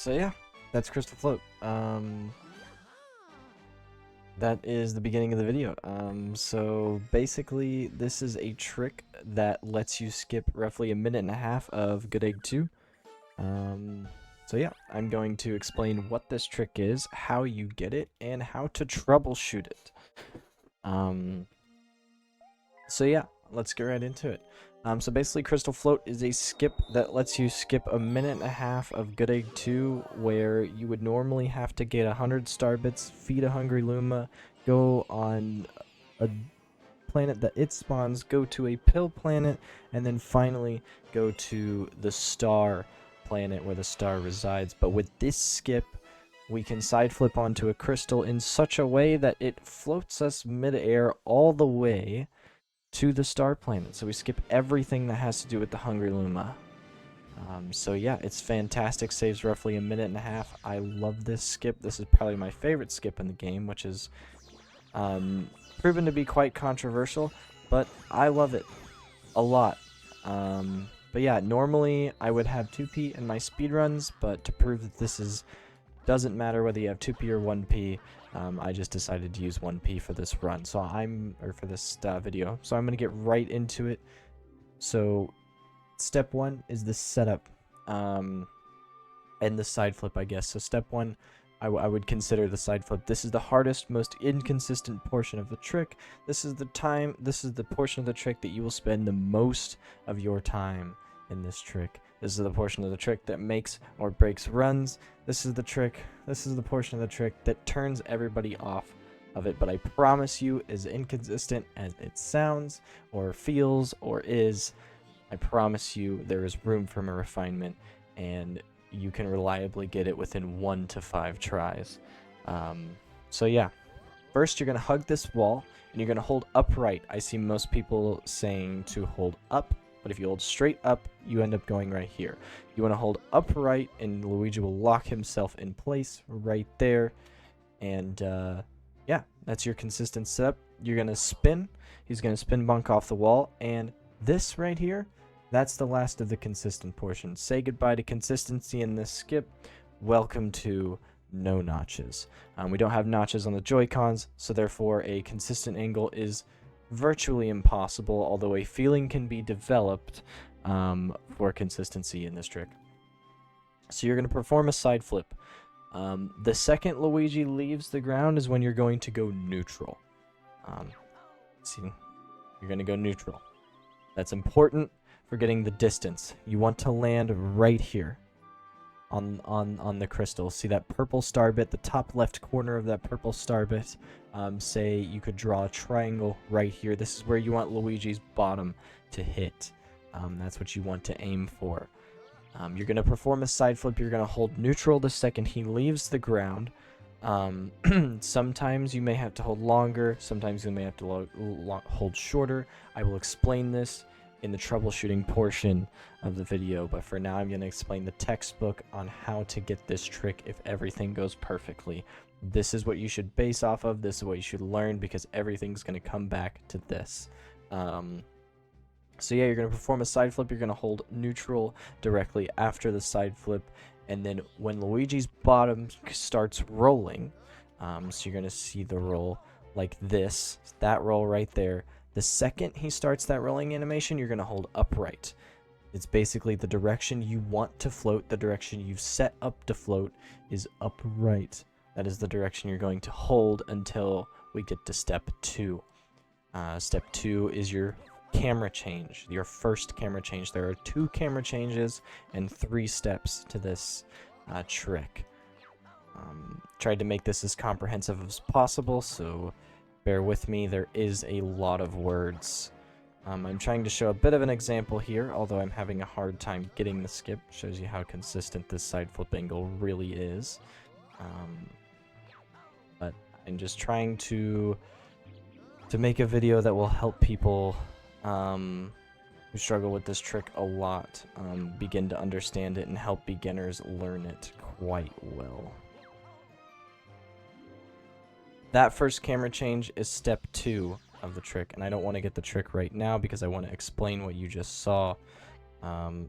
So yeah, that's Crystal Float. That is the beginning of the video. So basically, this is a trick that lets you skip roughly a minute and a half of Good Egg 2. So yeah, I'm going to explain what this trick is, how you get it, and how to troubleshoot it. So yeah, let's get right into it. So basically, Crystal Float is a skip that lets you skip a minute and a half of Good Egg 2, where you would normally have to get 100 star bits, feed a hungry Luma, go on a planet that it spawns, go to a pill planet, and then finally go to the star planet where the star resides. But with this skip, we can side flip onto a crystal in such a way that it floats us mid-air all the way to the star planet. So we skip everything that has to do with the hungry Luma. So yeah, it's fantastic. Saves roughly a minute and a half. I love this skip. This is probably my favorite skip in the game, which is proven to be quite controversial, but I love it a lot. But yeah, normally I would have 2p in my speedruns, but to prove that this doesn't matter whether you have 2p or 1p, I just decided to use 1p for this run. So for this video. So I'm gonna get right into it. So step 1 is the setup, and the side flip, I guess. So step 1, I would consider the side flip. This is the hardest, most inconsistent portion of the trick. This is the portion of the trick that you will spend the most of your time in this trick. This is the portion of the trick that makes or breaks runs. This is the portion of the trick that turns everybody off of it. But I promise you, as inconsistent as it sounds or feels or is, I promise you there is room for a refinement, and you can reliably get it within 1 to 5 tries. So yeah, first you're going to hug this wall, and you're going to hold upright. I see most people saying to hold up, but if you hold straight up, you end up going right here. You want to hold upright, and Luigi will lock himself in place right there. And yeah, that's your consistent setup. You're going to spin. He's going to spin bunk off the wall, and this right here, that's the last of the consistent portion. Say goodbye to consistency in this skip. Welcome to no notches. We don't have notches on the Joy-Cons, so therefore a consistent angle is virtually impossible, although a feeling can be developed for consistency in this trick. So you're going to perform a side flip. The second Luigi leaves the ground is when you're going to go neutral. See, you're going to go neutral. That's important for getting the distance. You want to land right here on the crystal. See that purple star bit, the top left corner of that purple star bit? Say you could draw a triangle right here. This is where you want Luigi's bottom to hit. That's what you want to aim for. You're going to perform a side flip. You're going to hold neutral the second he leaves the ground. Sometimes you may have to hold longer. Sometimes you may have to hold shorter. I will explain this in the troubleshooting portion of the video, but for now I'm going to explain the textbook on how to get this trick if everything goes perfectly. This is what you should base off of. This is what you should learn, because everything's going to come back to this. So yeah, you're going to perform a side flip. You're going to hold neutral directly after the side flip, and then when Luigi's bottom starts rolling, so you're going to see the roll like this, that roll right there. The second he starts that rolling animation, you're going to hold upright. It's basically the direction you want to float. The direction you've set up to float is upright. That is the direction you're going to hold until we get to step 2. Step 2 is your camera change, your first camera change. There are 2 camera changes and 3 steps to this trick. Tried to make this as comprehensive as possible, so bear with me. There is a lot of words. I'm trying to show a bit of an example here, although I'm having a hard time getting the skip. Shows you how consistent this side flip angle really is. But I'm just trying to make a video that will help people who struggle with this trick a lot begin to understand it, and help beginners learn it quite well. That first camera change is step 2 of the trick, and I don't want to get the trick right now because I want to explain what you just saw.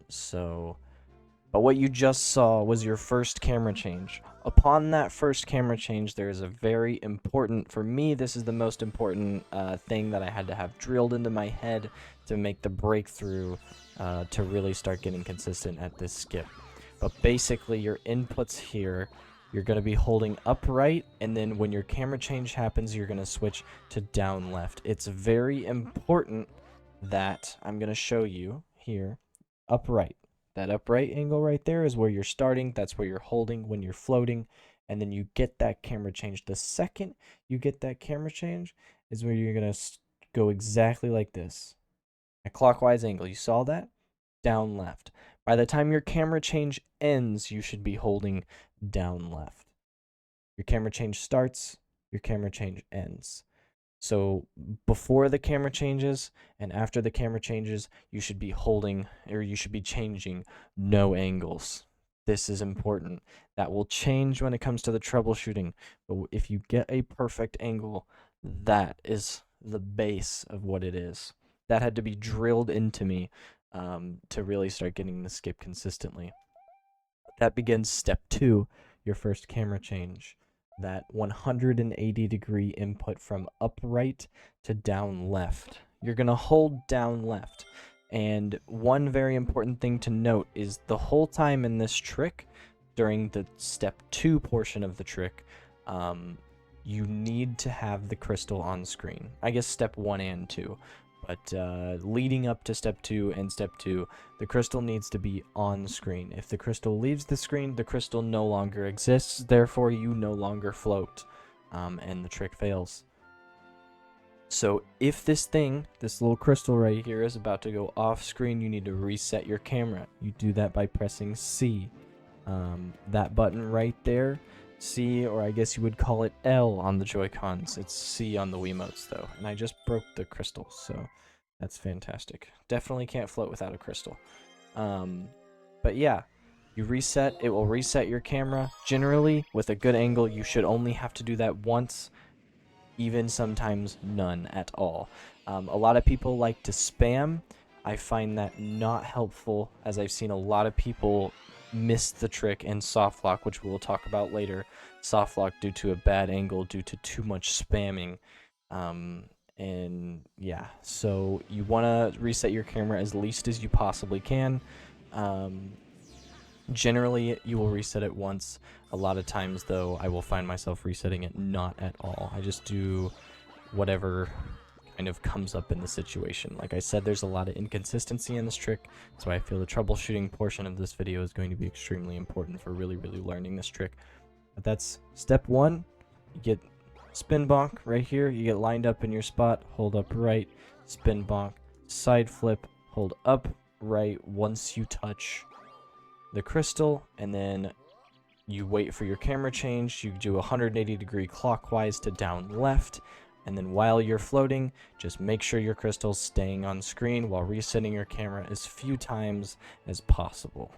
So But what you just saw was your first camera change. Upon that first camera change, there is a very important, for me, this is the most important thing that I had to have drilled into my head to make the breakthrough to really start getting consistent at this skip. But basically, your inputs here, you're going to be holding upright, and then when your camera change happens, you're going to switch to down left. It's very important that I'm going to show you here, upright. That upright angle right there is where you're starting. That's where you're holding when you're floating. And then you get that camera change. The second you get that camera change is where you're going to go exactly like this. A clockwise angle. You saw that? Down left. By the time your camera change ends, you should be holding down left. Your camera change starts, your camera change ends. So before the camera changes and after the camera changes, you should be holding, or you should be changing no angles. This is important. That will change when it comes to the troubleshooting. But if you get a perfect angle, that is the base of what it is. That had to be drilled into me to really start getting the skip consistently. That begins step 2, your first camera change. That 180-degree input from upright to down left. You're going to hold down left. And one very important thing to note is the whole time in this trick, during the step 2 portion of the trick, you need to have the crystal on screen. I guess step 1 and 2. But leading up to step 2 and step 2, the crystal needs to be on screen. If the crystal leaves the screen, the crystal no longer exists. Therefore, you no longer float, and the trick fails. So if this little crystal right here is about to go off screen, you need to reset your camera. You do that by pressing C. That button right there, C, or I guess you would call it L on the Joy-Cons. It's C on the Wiimotes, though. And I just broke the crystal, so that's fantastic. Definitely can't float without a crystal. But yeah, you reset. It will reset your camera. Generally, with a good angle, you should only have to do that once, even sometimes none at all. A lot of people like to spam. I find that not helpful, as I've seen a lot of people missed the trick and soft lock, which we'll talk about later. Soft lock due to a bad angle, due to too much spamming. And yeah, so you want to reset your camera as least as you possibly can. Generally, you will reset it once. A lot of times, though, I will find myself resetting it not at all. I just do whatever kind of comes up in the situation. Like I said, there's a lot of inconsistency in this trick, so I feel the troubleshooting portion of this video is going to be extremely important for really learning this trick. But that's step 1. You get spin bonk right here. You get lined up in your spot, hold up right, spin bonk, side flip, hold up right once you touch the crystal, and then you wait for your camera change. You do 180-degree clockwise to down left. And then while you're floating, just make sure your crystal's staying on screen while resetting your camera as few times as possible.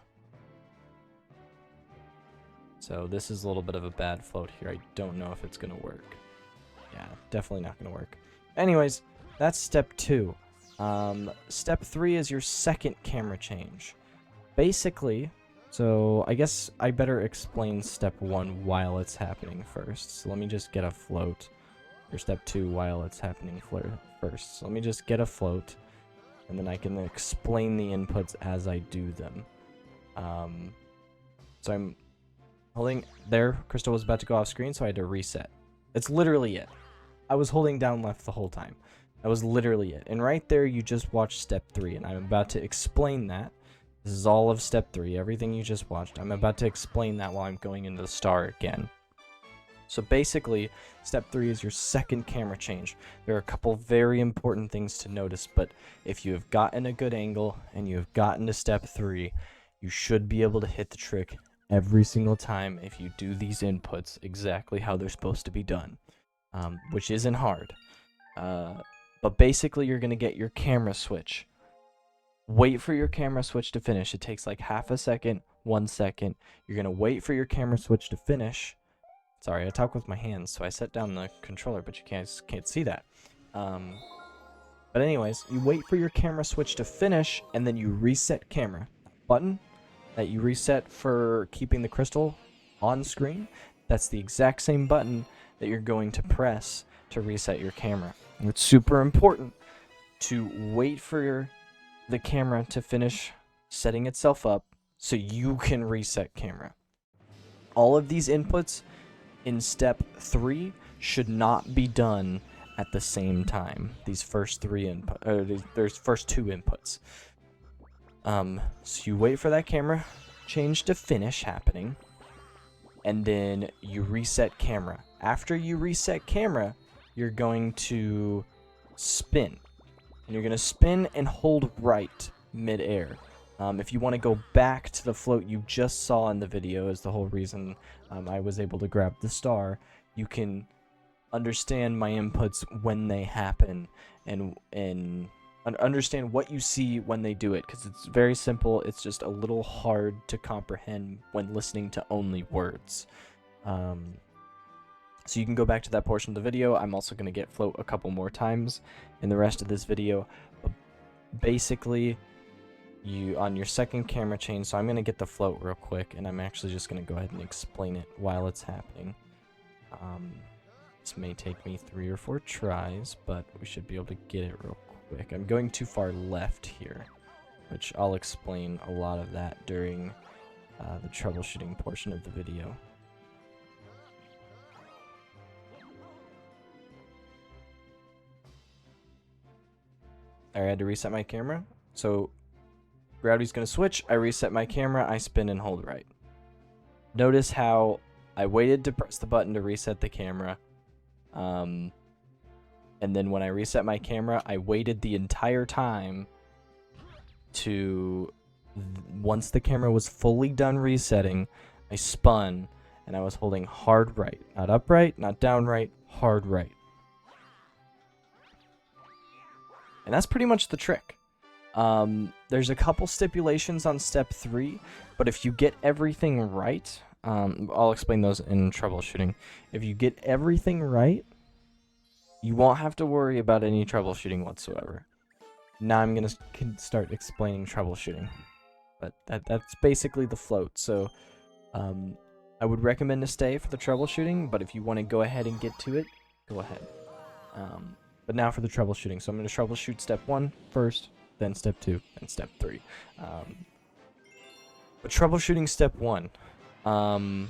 So this is a little bit of a bad float here. I don't know if it's going to work. Yeah, definitely not going to work. Anyways, that's step 2. Step 3 is your second camera change. Basically, so I guess I better explain step 1 while it's happening first. So let me just get a float. Or step 2 while it's happening first. So let me just get a float, and then I can explain the inputs as I do them. So I'm holding there. Crystal was about to go off screen, so I had to reset. That's literally it. I was holding down left the whole time. That was literally it. And right there, you just watched step 3, and I'm about to explain that. This is all of step 3, everything you just watched. I'm about to explain that while I'm going into the star again. So basically, step 3 is your second camera change. There are a couple very important things to notice, but if you have gotten a good angle and you have gotten to step 3, you should be able to hit the trick every single time if you do these inputs exactly how they're supposed to be done, which isn't hard. But basically, you're going to get your camera switch. Wait for your camera switch to finish. It takes like half a second, 1 second. You're going to wait for your camera switch to finish. Sorry, I talk with my hands, so I set down the controller, but you can't see that. But anyways, you wait for your camera switch to finish, and then you reset camera. Button, that you reset for keeping the crystal on screen, that's the exact same button that you're going to press to reset your camera. And it's super important to wait for the camera to finish setting itself up so you can reset camera. All of these inputs in step 3 should not be done at the same time. These first there's first 2 inputs. So you wait for that camera change to finish happening, and then you reset camera. After you reset camera, you're going to spin. And you're going to spin and hold right mid-air. If you want to go back to the float you just saw in the video, is the whole reason I was able to grab the star, you can understand my inputs when they happen and understand what you see when they do it, because it's very simple. It's just a little hard to comprehend when listening to only words. So you can go back to that portion of the video. I'm also going to get float a couple more times in the rest of this video. But basically, you on your second camera change, so I'm going to get the float real quick, and I'm actually just going to go ahead and explain it while it's happening. This may take me 3 or 4 tries, but we should be able to get it real quick. I'm going too far left here, which I'll explain a lot of that during the troubleshooting portion of the video. I had to reset my camera, so gravity's going to switch. I reset my camera, I spin and hold right. Notice how I waited to press the button to reset the camera, and then when I reset my camera, I waited the entire time to, once the camera was fully done resetting, I spun, and I was holding hard right. Not upright, not down right, hard right. And that's pretty much the trick. There's a couple stipulations on step 3, but if you get everything right, I'll explain those in troubleshooting. If you get everything right, you won't have to worry about any troubleshooting whatsoever. Now I'm going to start explaining troubleshooting. But that's basically the float. So I would recommend to stay for the troubleshooting, but if you want to go ahead and get to it, go ahead. But now for the troubleshooting. So I'm going to troubleshoot step 1 first, then step 2, and step 3. But troubleshooting step 1.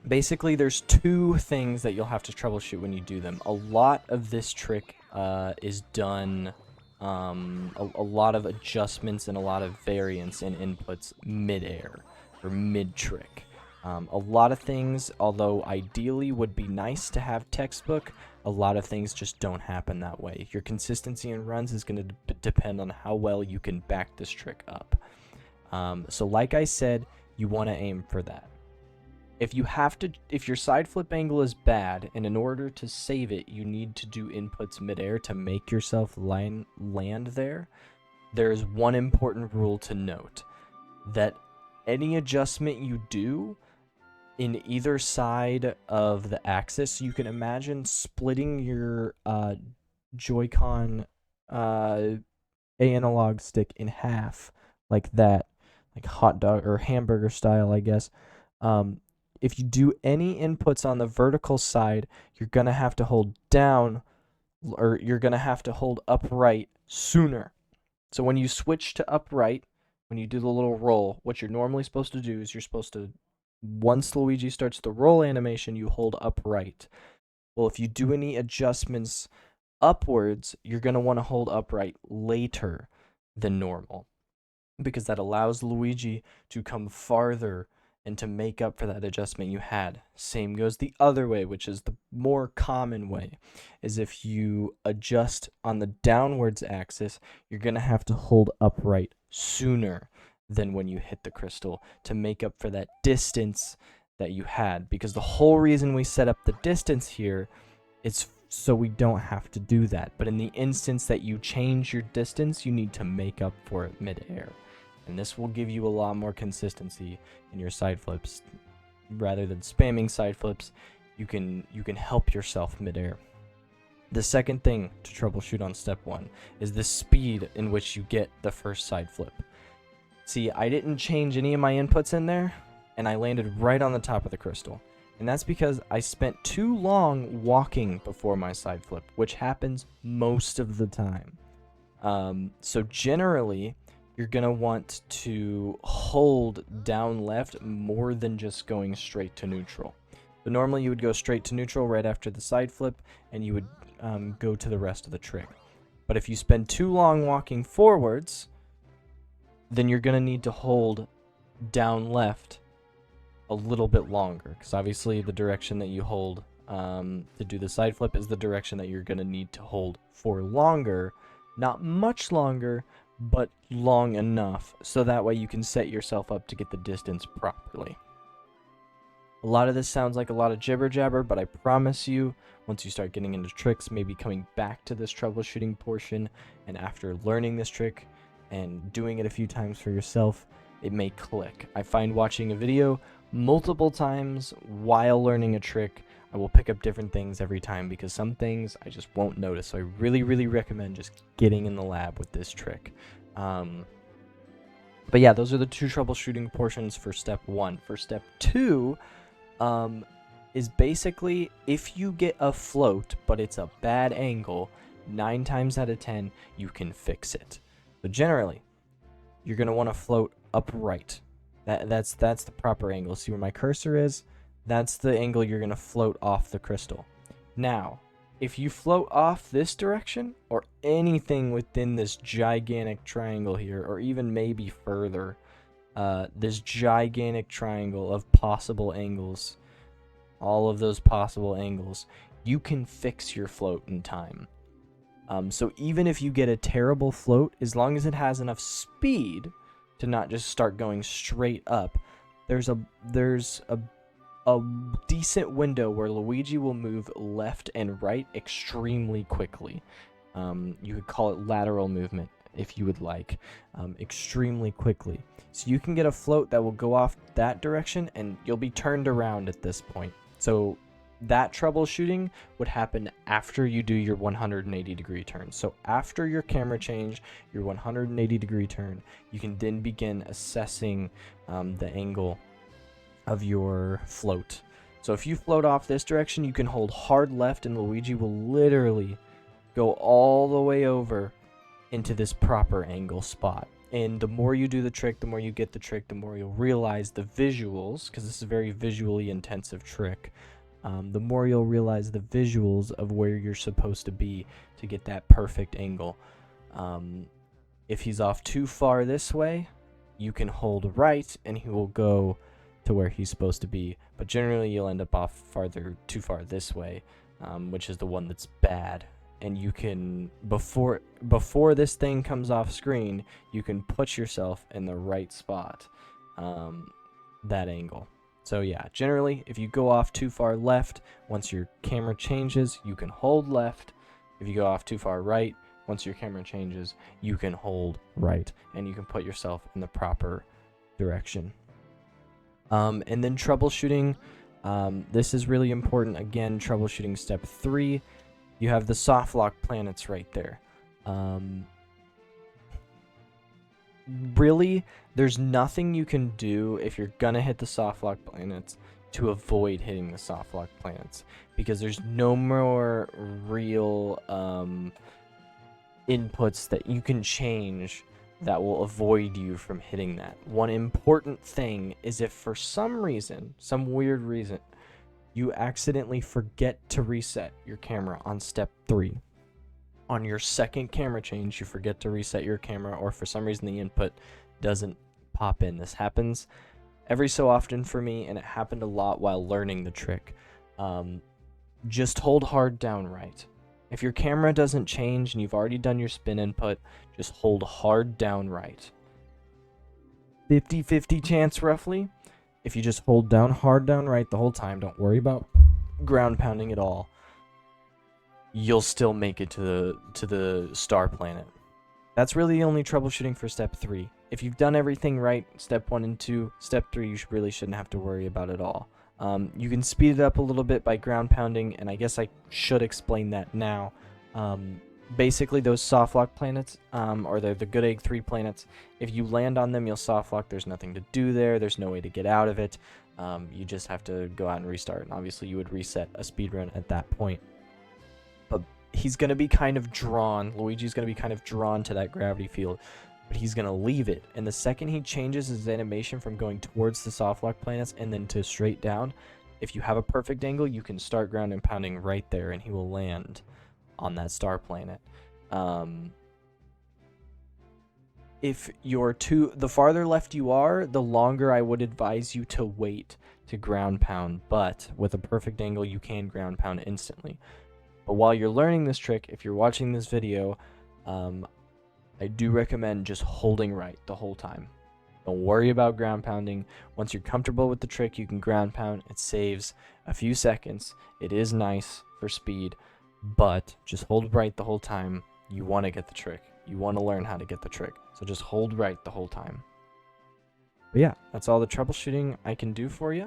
Basically, there's 2 things that you'll have to troubleshoot when you do them. A lot of this trick is done, a lot of adjustments and a lot of variance in inputs mid-air, or mid-trick. A lot of things, although ideally would be nice to have textbook, a lot of things just don't happen that way. Your consistency in runs is going to depend on how well you can back this trick up. So like I said, you want to aim for that. If your side flip angle is bad, and in order to save it, you need to do inputs midair to make yourself land there, there's one important rule to note, that any adjustment you do in either side of the axis, you can imagine splitting your Joy-Con analog stick in half, like that, like hot dog or hamburger style, I guess. If you do any inputs on the vertical side, you're going to have to hold down, or you're going to have to hold upright sooner. So when you switch to upright, when you do the little roll, what you're normally supposed to do is you're supposed to, once Luigi starts the roll animation, you hold upright. Well, if you do any adjustments upwards, you're going to want to hold upright later than normal, because that allows Luigi to come farther and to make up for that adjustment you had. Same goes the other way, which is the more common way, is if you adjust on the downwards axis, you're going to have to hold upright sooner than when you hit the crystal to make up for that distance that you had, because the whole reason we set up the distance here is so we don't have to do that. But in the instance that you change your distance, you need to make up for it mid-air. And this will give you a lot more consistency in your side flips. Rather than spamming side flips, you can help yourself mid-air. The second thing to troubleshoot on step 1 is the speed in which you get the first side flip. See, I didn't change any of my inputs in there, and I landed right on the top of the crystal. And that's because I spent too long walking before my side flip, which happens most of the time. So generally, you're going to want to hold down left more than just going straight to neutral. But normally you would go straight to neutral right after the side flip, and you would go to the rest of the trick. But if you spend too long walking forwards, then you're going to need to hold down left a little bit longer, because obviously the direction that you hold to do the side flip is the direction that you're going to need to hold for longer. Not much longer, but long enough, so that way you can set yourself up to get the distance properly. A lot of this sounds like a lot of jibber jabber, but I promise you, once you start getting into tricks, maybe coming back to this troubleshooting portion, and after learning this trick and doing it a few times for yourself, it may click. I find watching a video multiple times while learning a trick, I will pick up different things every time, because some things I just won't notice. So I really, really recommend just getting in the lab with this trick. But yeah, those are the two troubleshooting portions for step 1. For step 2, is basically if you get a float, but it's a bad angle, 9 times out of 10, you can fix it. So generally, you're going to want to float upright. That's the proper angle. See where my cursor is? That's the angle you're going to float off the crystal. Now, if you float off this direction, or anything within this gigantic triangle here, or even maybe further, this gigantic triangle of possible angles, all of those possible angles, you can fix your float in time. So even if you get a terrible float, as long as it has enough speed to not just start going straight up, there's a decent window where Luigi will move left and right extremely quickly. You could call it lateral movement if you would like, extremely quickly. So you can get a float that will go off that direction, and you'll be turned around at this point. So that troubleshooting would happen after you do your 180 degree turn. So after your camera change, your 180 degree turn, you can then begin assessing the angle of your float. So if you float off this direction, you can hold hard left, and Luigi will literally go all the way over into this proper angle spot. And the more you do the trick, the more you get the trick, the more you'll realize the visuals, because this is a very visually intensive trick. The more you'll realize the visuals of where you're supposed to be to get that perfect angle. If he's off too far this way, you can hold right, and he will go to where he's supposed to be. But generally, you'll end up off too far this way, which is the one that's bad. And you can, before this thing comes off screen, you can put yourself in the right spot, that angle. So yeah, generally, if you go off too far left, once your camera changes, you can hold left. If you go off too far right, once your camera changes, you can hold right, and you can put yourself in the proper direction. And then troubleshooting, this is really important. Again, troubleshooting step 3, you have the soft lock planets right there. Really, there's nothing you can do if you're gonna hit the soft lock planets to avoid hitting the soft lock planets, because there's no more real inputs that you can change that will avoid you from hitting that. One important thing is, if for some reason, some weird reason, you accidentally forget to reset your camera on step 3. On your second camera change, you forget to reset your camera, or for some reason the input doesn't pop in. This happens every so often for me, and it happened a lot while learning the trick. Just hold hard down right. If your camera doesn't change and you've already done your spin input, just hold hard down right. 50-50 chance roughly. If you just hold down hard down right the whole time, don't worry about ground pounding at all, you'll still make it to the star planet. That's really the only troubleshooting for step 3. If you've done everything right, step 1 and 2, step 3 you really shouldn't have to worry about it all. You can speed it up a little bit by ground pounding, and I guess I should explain that now. basically those soft lock planets, or the good egg 3 planets. If you land on them, you'll soft lock. There's nothing to do there. There's no way to get out of it. You just have to go out and restart. And obviously, you would reset a speedrun at that point. But he's going to be kind of drawn. Luigi's going to be kind of drawn to that gravity field. But he's going to leave it. And the second he changes his animation from going towards the soft lock planets and then to straight down, if you have a perfect angle, you can start ground and pounding right there, and he will land on that star planet. If you're the farther left you are, the longer I would advise you to wait to ground pound, but with a perfect angle you can ground pound instantly. But while you're learning this trick, if you're watching this video, I do recommend just holding right the whole time. Don't worry about ground pounding. Once you're comfortable with the trick, you can ground pound. It saves a few seconds. It is nice for speed, but just hold right the whole time. You want to get the trick. You want to learn how to get the trick. So just hold right the whole time. But yeah, that's all the troubleshooting I can do for you.